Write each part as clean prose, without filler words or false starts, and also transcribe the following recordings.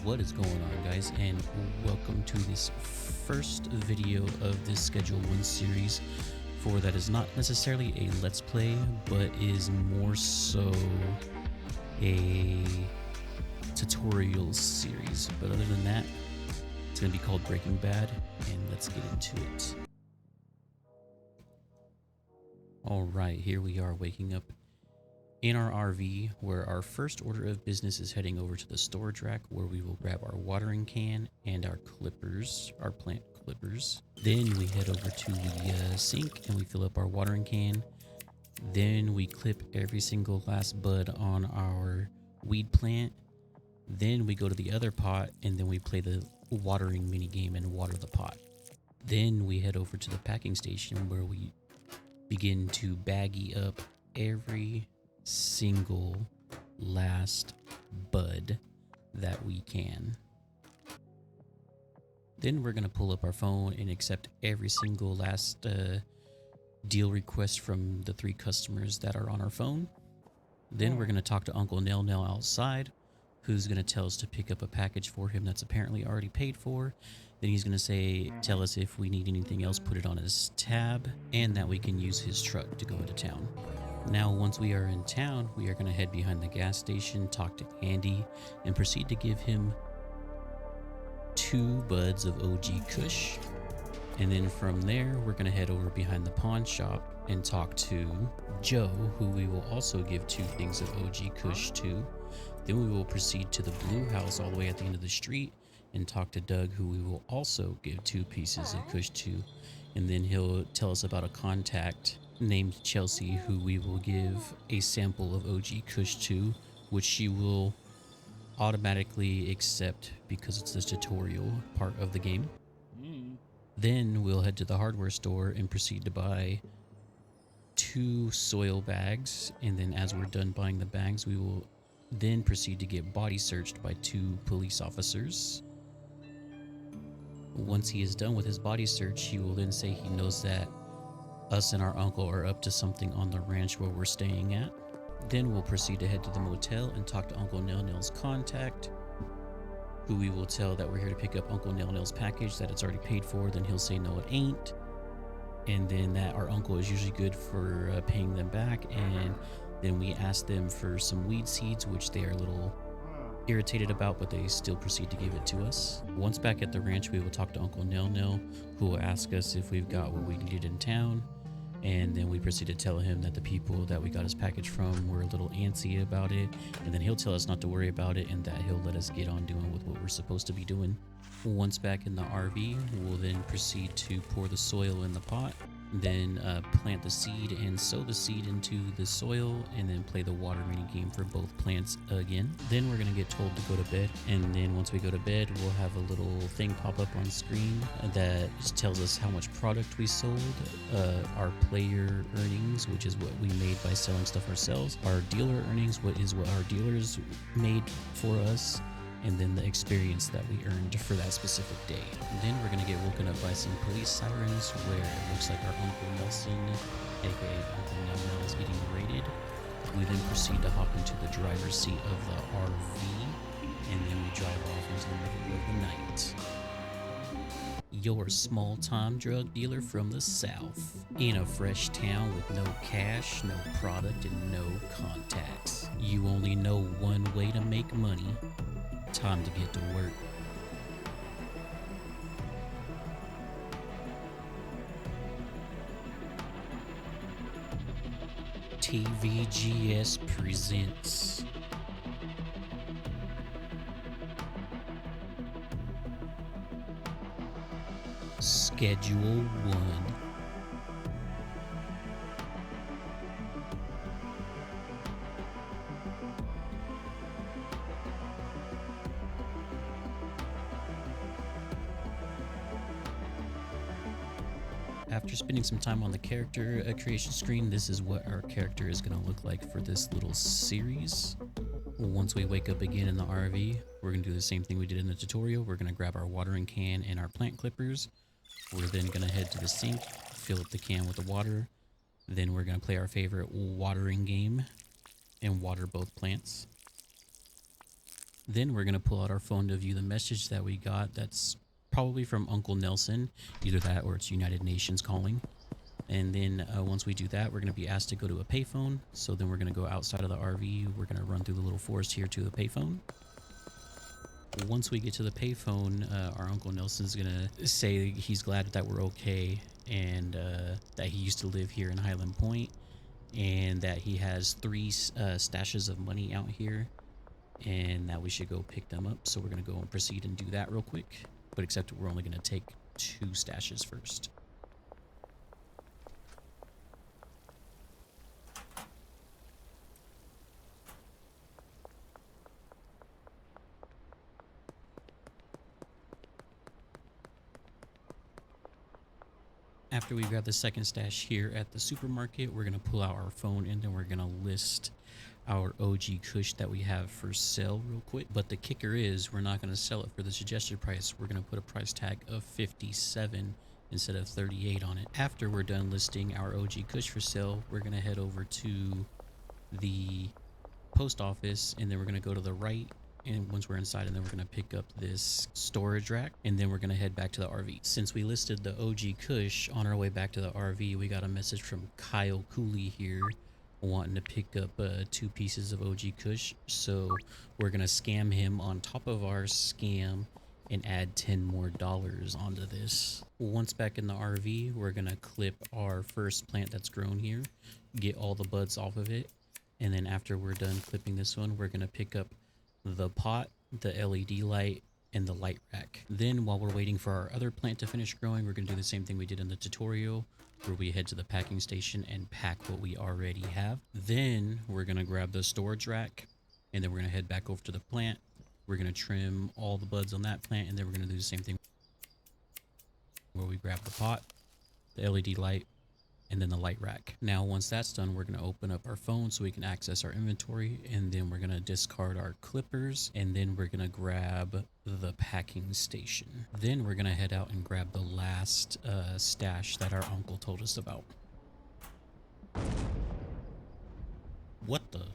What is going on, guys, and welcome to this first video of this Schedule 1 series for that is not necessarily a Let's Play, but is more so a tutorial series. But other than that, it's going to be called Breaking Bad, and let's get into it. Alright, here we are waking up in our RV, where our first order of business is heading over to the storage rack, where we will grab our watering can and our clippers, our plant clippers. Then we head over to the sink and we fill up our watering can. Then we clip every single last bud on our weed plant. Then we go to the other pot and then we play the watering mini game and water the pot. Then we head over to the packing station, where we begin to baggie up every single last bud that we can. Then we're going to pull up our phone and accept every single last deal request from the 3 customers that are on our phone. Then we're going to talk to Uncle Nell outside, who's going to tell us to pick up a package for him that's apparently already paid for. Then he's going to tell us if we need anything else, put it on his tab, and that we can use his truck to go into town. Now, once we are in town, we are going to head behind the gas station, talk to Andy, and proceed to give him 2 buds of OG Kush. And then from there, we're going to head over behind the pawn shop and talk to Joe, who we will also give 2 things of OG Kush to. Then we will proceed to the Blue House all the way at the end of the street and talk to Doug, who we will also give 2 pieces of Kush to. And then he'll tell us about a contact named Chelsea, who we will give a sample of OG Kush to, which she will automatically accept because it's the tutorial part of the game. Then we'll head to the hardware store and proceed to buy 2 soil bags, and then as we're done buying the bags, we will then proceed to get body searched by 2 police officers. Once he is done with his body search, he will then say he knows that us and our uncle are up to something on the ranch where we're staying at. Then we'll proceed to head to the motel and talk to Uncle Nell's contact, who we will tell that we're here to pick up Uncle Nell's package, that it's already paid for. Then he'll say no, it ain't, and then that our uncle is usually good for paying them back. And then we ask them for some weed seeds, which they are a little irritated about, but they still proceed to give it to us. Once back at the ranch, we will talk to Uncle Nell, who will ask us if we've got what we needed in town. And then we proceed to tell him that the people that we got his package from were a little antsy about it, and then he'll tell us not to worry about it and that he'll let us get on doing with what we're supposed to be doing. Once back in the RV, we'll then proceed to pour the soil in the pot, then plant the seed and sow the seed into the soil, and then play the water mini game for both plants again. Then we're going to get told to go to bed, and then once we go to bed, we'll have a little thing pop up on screen that just tells us how much product we sold, our player earnings, which is what we made by selling stuff ourselves, our dealer earnings, what our dealers made for us, and then the experience that we earned for that specific day. And then we're gonna get woken up by some police sirens, where it looks like our Uncle Nelson, aka Uncle Nell, is getting raided. We then proceed to hop into the driver's seat of the RV, and then we drive off into the middle of the night. Your small-time drug dealer from the South, in a fresh town with no cash, no product, and no contacts. You only know one way to make money. Time to get to work. TVGS presents Schedule 1. After spending some time on the character creation screen, this is what our character is going to look like for this little series. Once we wake up again in the RV, we're going to do the same thing we did in the tutorial. We're going to grab our watering can and our plant clippers. We're then going to head to the sink, fill up the can with the water. Then we're going to play our favorite watering game and water both plants. Then we're going to pull out our phone to view the message that we got. That's probably from Uncle Nelson, either that or it's United Nations calling. And then once we do that, we're going to be asked to go to a payphone. So then we're going to go outside of the RV. We're going to run through the little forest here to the payphone. Once we get to the payphone, our Uncle Nelson's going to say he's glad that we're okay and that he used to live here in Highland Point and that he has 3 stashes of money out here and that we should go pick them up. So we're going to go and proceed and do that real quick. But except we're only going to take 2 stashes first. After we grab the second stash here at the supermarket, we're going to pull out our phone and then we're going to list our OG Kush that we have for sale real quick. But the kicker is we're not going to sell it for the suggested price. We're going to put a price tag of 57 instead of 38 on it. After we're done listing our OG Kush for sale, we're going to head over to the post office and then we're going to go to the right. And once we're inside, and then we're going to pick up this storage rack and then we're going to head back to the RV. Since we listed the OG Kush on our way back to the RV, we got a message from Kyle Cooley here wanting to pick up 2 pieces of OG Kush. So we're going to scam him on top of our scam and add $10 more onto this. Once back in the RV, we're going to clip our first plant that's grown here, get all the buds off of it. And then after we're done clipping this one, we're going to pick up the pot, the LED light, and the light rack. Then while we're waiting for our other plant to finish growing, we're going to do the same thing we did in the tutorial where we head to the packing station and pack what we already have. Then we're going to grab the storage rack and then we're going to head back over to the plant. We're going to trim all the buds on that plant and then we're going to do the same thing where we grab the pot, the LED light, and then the light rack. Now once that's done, we're going to open up our phone so we can access our inventory, and then we're going to discard our clippers, and then we're going to grab the packing station. Then we're going to head out and grab the last stash that our uncle told us about. What the?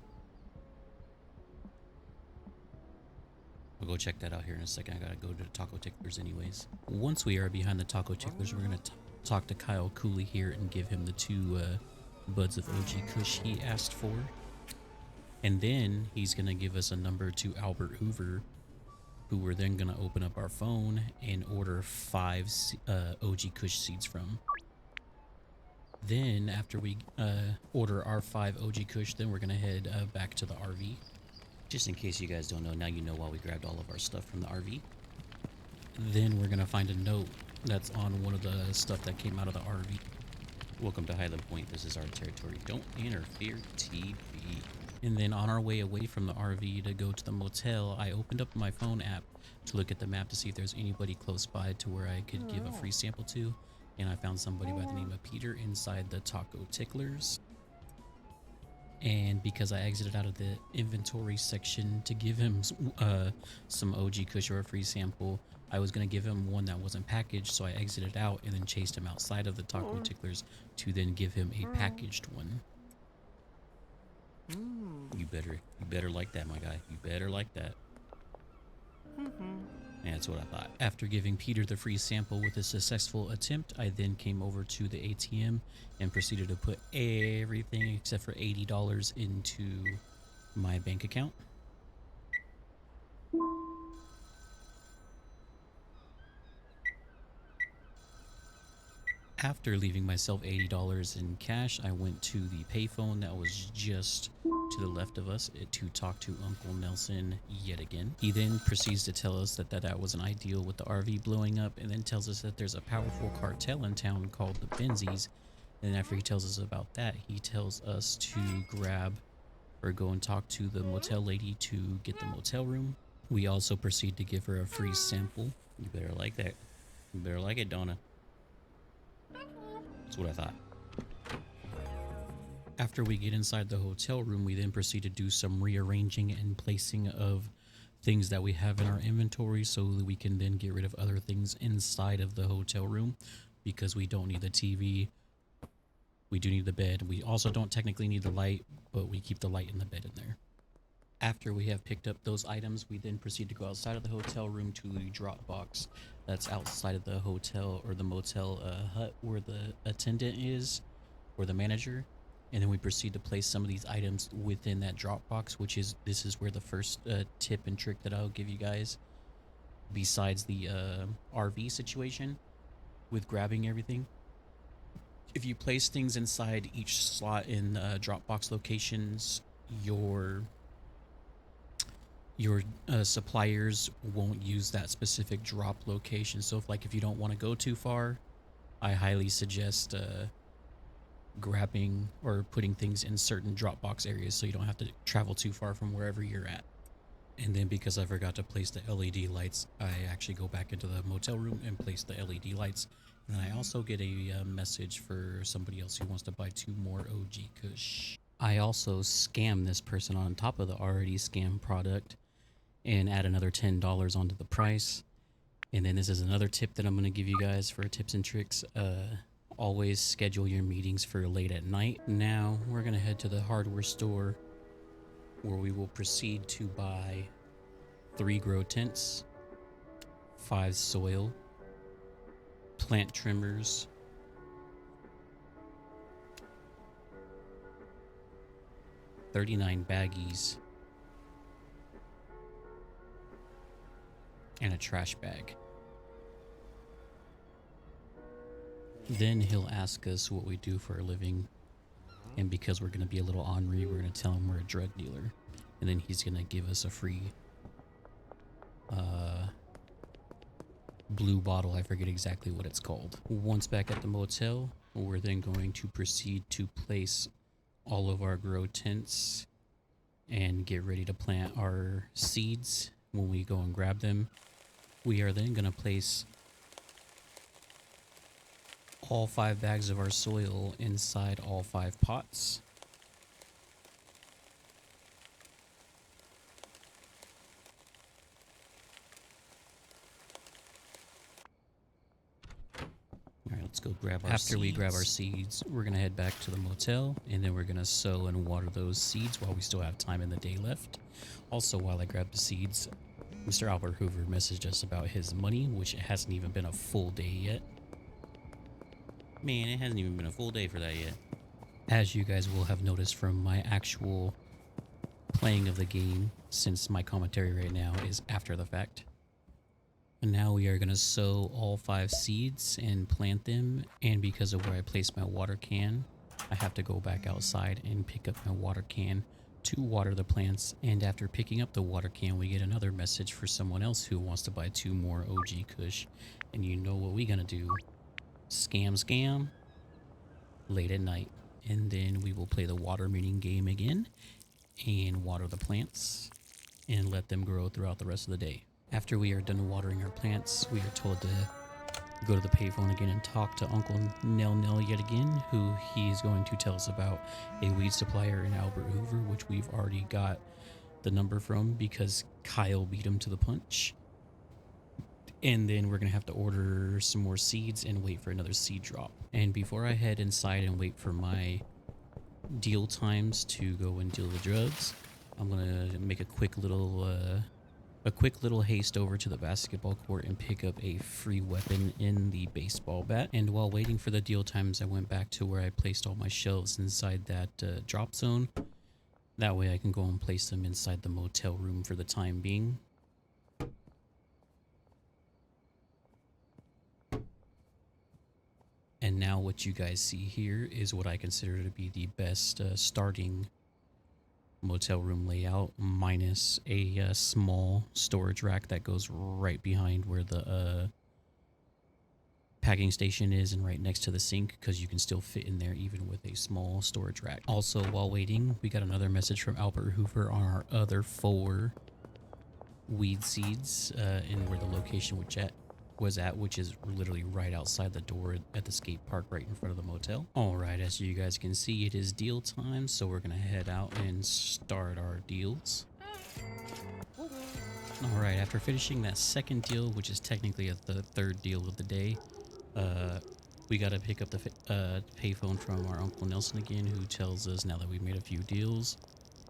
We'll go check that out here in a second. I gotta go to the Taco Ticklers anyways. Once we are behind the Taco Ticklers, we're gonna talk to Kyle Cooley here and give him the 2 buds of OG Kush he asked for. And then he's gonna give us a number to Albert Hoover, who we're then gonna open up our phone and order 5 OG Kush seeds from. Then after we order our 5 OG Kush, then we're gonna head back to the RV. Just in case you guys don't know, now you know why we grabbed all of our stuff from the RV. Then we're gonna find a note that's on one of the stuff that came out of the RV. Welcome to Highland Point. This is our territory. Don't interfere, TB. And then on our way away from the RV to go to the motel, I opened up my phone app to look at the map to see if there's anybody close by to where I could give a free sample to. And I found somebody by the name of Peter inside the Taco Ticklers. And because I exited out of the inventory section to give him some OG Kush or a free sample, I was going to give him one that wasn't packaged, so I exited out and then chased him outside of the Taco Ticklers to then give him a packaged one. You better like that, my guy. You better like that. And that's what I thought. After giving Peter the free sample with a successful attempt, I then came over to the ATM and proceeded to put everything except for $80 into my bank account. After leaving myself $80 in cash, I went to the payphone that was just to the left of us to talk to Uncle Nelson yet again. He then proceeds to tell us that wasn't ideal with the RV blowing up, and then tells us that there's a powerful cartel in town called the Benzies. And after he tells us about that, he tells us to grab or go and talk to the motel lady to get the motel room. We also proceed to give her a free sample. You better like that. You better like it, Donna. That's what I thought. After we get inside the hotel room, we then proceed to do some rearranging and placing of things that we have in our inventory so that we can then get rid of other things inside of the hotel room, because we don't need the TV. We do need the bed. We also don't technically need the light, but we keep the light in the bed in there. After we have picked up those items, we then proceed to go outside of the hotel room to the drop box that's outside of the hotel or the motel hut where the attendant is or the manager. And then we proceed to place some of these items within that drop box, which is this is where the first tip and trick that I'll give you guys, besides the RV situation with grabbing everything. If you place things inside each slot in Dropbox locations, your suppliers won't use that specific drop location. So if you don't want to go too far, I highly suggest grabbing or putting things in certain Dropbox areas so you don't have to travel too far from wherever you're at. And then because I forgot to place the LED lights, I actually go back into the motel room and place the LED lights. And then I also get a message for somebody else who wants to buy 2 more OG Kush. I also scam this person on top of the already scammed product and add another $10 onto the price. And then this is another tip that I'm going to give you guys for tips and tricks. Always schedule your meetings for late at night. Now we're going to head to the hardware store where we will proceed to buy 3 grow tents, 5 soil, plant trimmers, 39 baggies, and a trash bag. Then he'll ask us what we do for a living, and because we're going to be a little ornery, we're going to tell him we're a drug dealer, and then he's going to give us a free blue bottle. I forget exactly what it's called. Once back at the motel, we're then going to proceed to place all of our grow tents and get ready to plant our seeds when we go and grab them. We are then going to place all 5 bags of our soil inside all 5 pots. Alright, let's go grab our seeds. After we grab our seeds, we're going to head back to the motel, and then we're going to sow and water those seeds while we still have time in the day left. Also, while I grab the seeds, Mr. Albert Hoover messaged us about his money, which it hasn't even been a full day yet. Man, it hasn't even been a full day for that yet. As you guys will have noticed from my actual playing of the game, since my commentary right now is after the fact. And now we are going to sow all 5 seeds and plant them, and because of where I placed my water can, I have to go back outside and pick up my water can to water the plants. And after picking up the water can, we get another message for someone else who wants to buy 2 more OG Kush. And you know what we're going to do. Scam late at night, and then we will play the water meeting game again and water the plants and let them grow throughout the rest of the day. After we are done watering our plants, we are told to go to the payphone again and talk to Uncle Nell yet again, who he's going to tell us about a weed supplier in Albert Hoover, which we've already got the number from because Kyle beat him to the punch. And then we're going to have to order some more seeds and wait for another seed drop. And before I head inside and wait for my deal times to go and deal the drugs, I'm going to make a quick little haste over to the basketball court and pick up a free weapon in the baseball bat. And while waiting for the deal times, I went back to where I placed all my shelves inside that drop zone. That way I can go and place them inside the motel room for the time being. And now what you guys see here is what I consider to be the best starting motel room layout, minus a small storage rack that goes right behind where the packing station is and right next to the sink, because you can still fit in there even with a small storage rack. Also, while waiting, we got another message from Albert Hoover on our other 4 weed seeds and where the location was at, which is literally right outside the door at the skate park right in front of the motel. Alright, as you guys can see, it is deal time, so we're gonna head out and start our deals. Alright, after finishing that second deal, which is technically the 3rd deal of the day, we gotta pick up the payphone from our Uncle Nelson again, who tells us now that we've made a few deals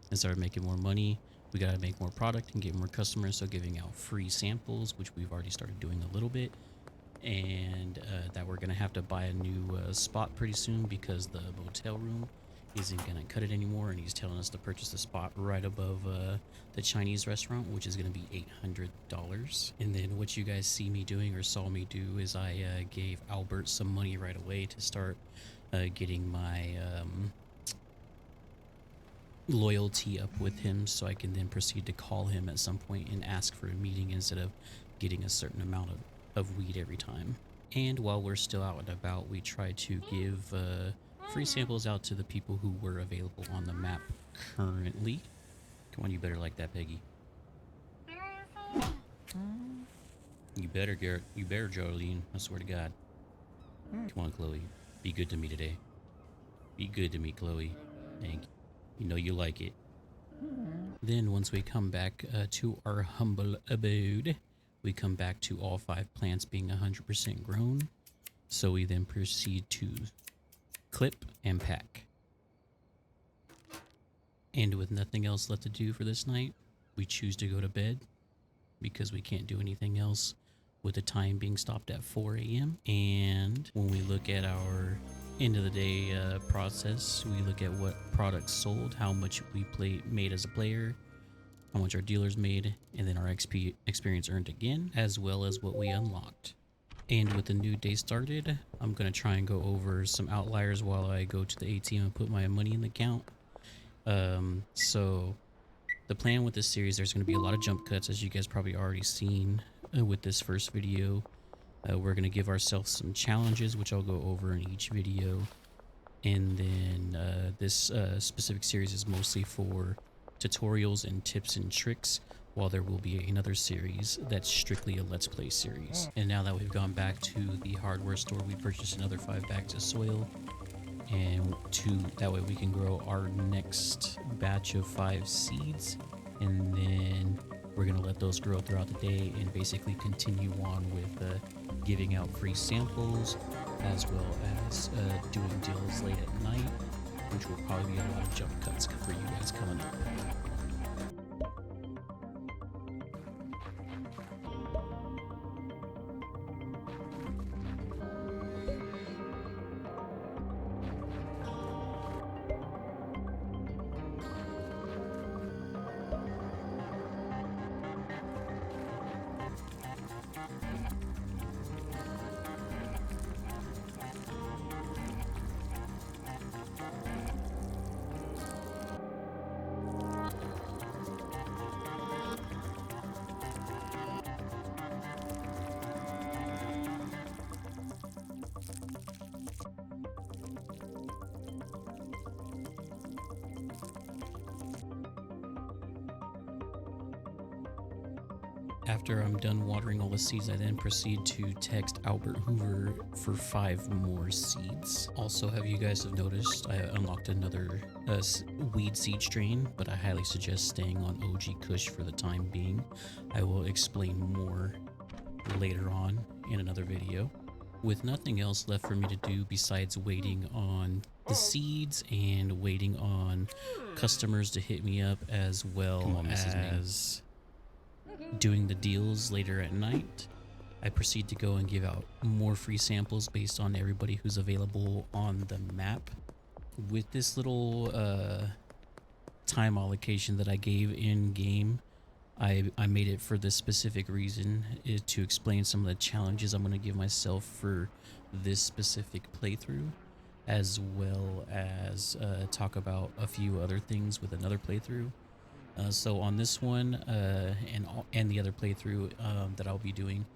and started making more money, We got to make more product and get more customers, so giving out free samples, which we've already started doing a little bit, and that we're going to have to buy a new spot pretty soon because the motel room isn't going to cut it anymore, and he's telling us to purchase the spot right above the Chinese restaurant, which is going to be $800. And then what you guys see me doing or saw me do is I gave Albert some money right away to start getting my loyalty up with him, so I can then proceed to call him at some point and ask for a meeting instead of getting a certain amount of weed every time. And while we're still out and about, we try to give free samples out to the people who were available on the map currently. Come on, you better like that, Peggy. You better, Garrett. You better, Jolene. I swear to God. Come on, Chloe. Be good to me today. Be good to me, Chloe. Thank you. You know you like it. Then once we come back to our humble abode, we come back to all 5 plants being 100% grown. So we then proceed to clip and pack. And with nothing else left to do for this night, we choose to go to bed because we can't do anything else with the time being stopped at 4 a.m. And when we look at our end of the day process, we look at what products sold, how much we made as a player, how much our dealers made, and then our XP experience earned again, as well as what we unlocked. And with the new day started, I'm going to try and go over some outliers while I go to the ATM and put my money in the account. So the plan with this series, there's going to be a lot of jump cuts, as you guys probably already seen with this first video. We're going to give ourselves some challenges, which I'll go over in each video. And then this specific series is mostly for tutorials and tips and tricks, while there will be another series that's strictly a Let's Play series. And now that we've gone back to the hardware store, we purchased another 5 bags of soil. And that way we can grow our next batch of 5 seeds. And then we're going to let those grow throughout the day and basically continue on with giving out free samples, as well as doing deals late at night, which will probably be a lot of jump cuts for you guys coming up. After I'm done watering all the seeds, I then proceed to text Albert Hoover for 5 more seeds. Also, have you guys have noticed I unlocked another weed seed strain, but I highly suggest staying on OG Kush for the time being. I will explain more later on in another video. With nothing else left for me to do besides waiting on the seeds and waiting on customers to hit me up, as well as doing the deals later at night, I proceed to go and give out more free samples based on everybody who's available on the map. With this little time allocation that I gave in game, I made it for this specific reason, to explain some of the challenges I'm going to give myself for this specific playthrough, as well as talk about a few other things with another playthrough. So on this one and the other playthrough that I'll be doing,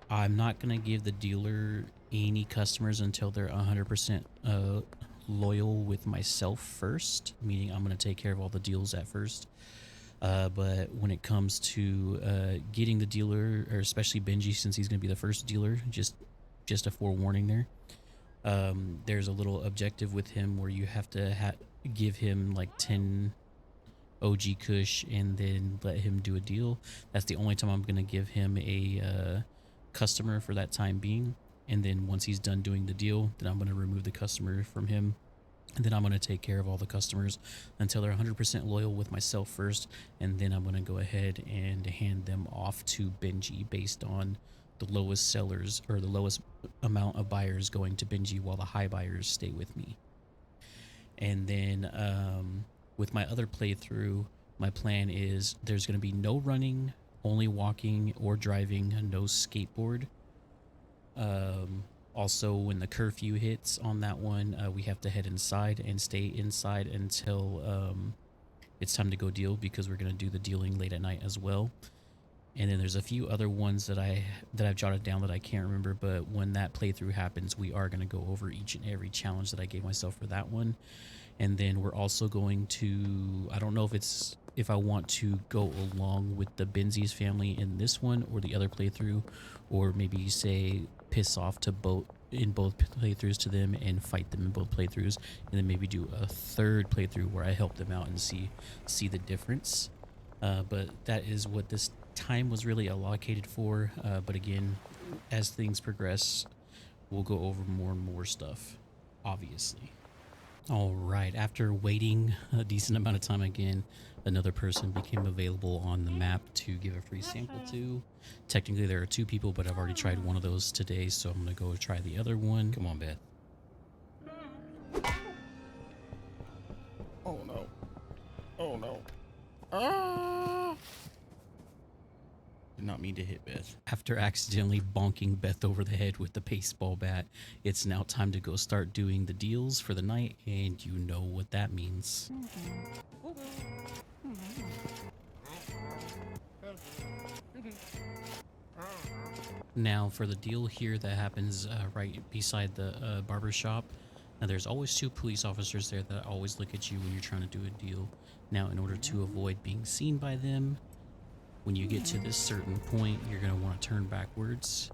I'm not going to give the dealer any customers until they're 100% loyal with myself first, meaning I'm going to take care of all the deals at first. But when it comes to getting the dealer, or especially Benji, since he's going to be the first dealer, just a forewarning there. There's a little objective with him where you have to give him like 10 OG Kush and then let him do a deal. That's the only time I'm going to give him a customer for that time being. And then once he's done doing the deal, then I'm going to remove the customer from him And then I'm going to take care of all the customers until they're 100% loyal with myself first. And then I'm going to go ahead and hand them off to Benji based on the lowest sellers or the lowest amount of buyers going to Benji while the high buyers stay with me. And then with my other playthrough, my plan is there's going to be no running, only walking or driving, no skateboard. Also, when the curfew hits on that one, we have to head inside and stay inside until it's time to go deal, because we're going to do the dealing late at night as well. And then there's a few other ones that I've jotted down that I can't remember, but when that playthrough happens, we are going to go over each and every challenge that I gave myself for that one. And then we're also going to, I don't know if I want to go along with the Benzies family in this one or the other playthrough, or maybe say piss off to both playthroughs to them and fight them in both playthroughs, and then maybe do a third playthrough where I help them out and see the difference. But that is what this time was really allocated for. But again, as things progress, we'll go over more and more stuff, obviously. All right, after waiting a decent amount of time again, another person became available on the map to give a free sample to. Technically, there are two people, but I've already tried one of those today, so I'm going to go try the other one. Come on, Beth. Oh, no. Oh, no. Ah! Did not mean to hit Beth. After accidentally bonking Beth over the head with the baseball bat, it's now time to go start doing the deals for the night, and you know what that means. Now for the deal here that happens right beside the barber shop, now there's always two police officers there that always look at you when you're trying to do a deal. Now in order to avoid being seen by them, when you get to this certain point, you're going to want to turn backwards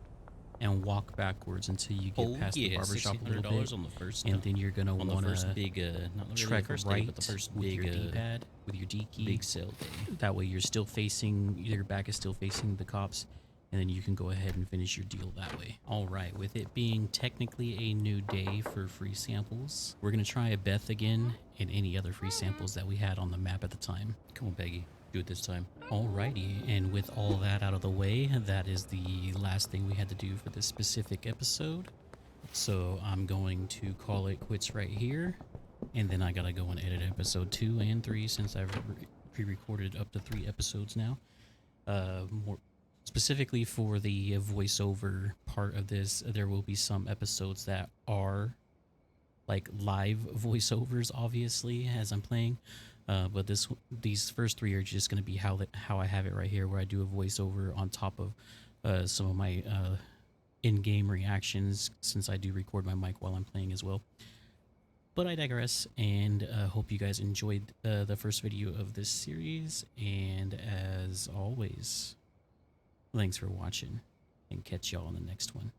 and walk backwards until you get past the barbershop a little bit, on the first, and then you're going to want to big, not really trek first right day, but the first with big, your D-pad, with your D key. big sale day. That way you're still facing, your back is still facing the cops, and then you can go ahead and finish your deal that way. All right, with it being technically a new day for free samples, we're going to try a Beth again and any other free samples that we had on the map at the time. Come on, Peggy. Do it this time. Alrighty, and with all that out of the way, that is the last thing we had to do for this specific episode. So I'm going to call it quits right here, and then I gotta go and edit episode 2 and 3 since I've pre-recorded up to 3 episodes now. More specifically for the voiceover part of this, there will be some episodes that are like live voiceovers, obviously, as I'm playing. But these first 3 are just going to be how I have it right here, where I do a voiceover on top of some of my in-game reactions, since I do record my mic while I'm playing as well. But I digress, and hope you guys enjoyed the first video of this series. And as always, thanks for watching, and catch y'all in the next one.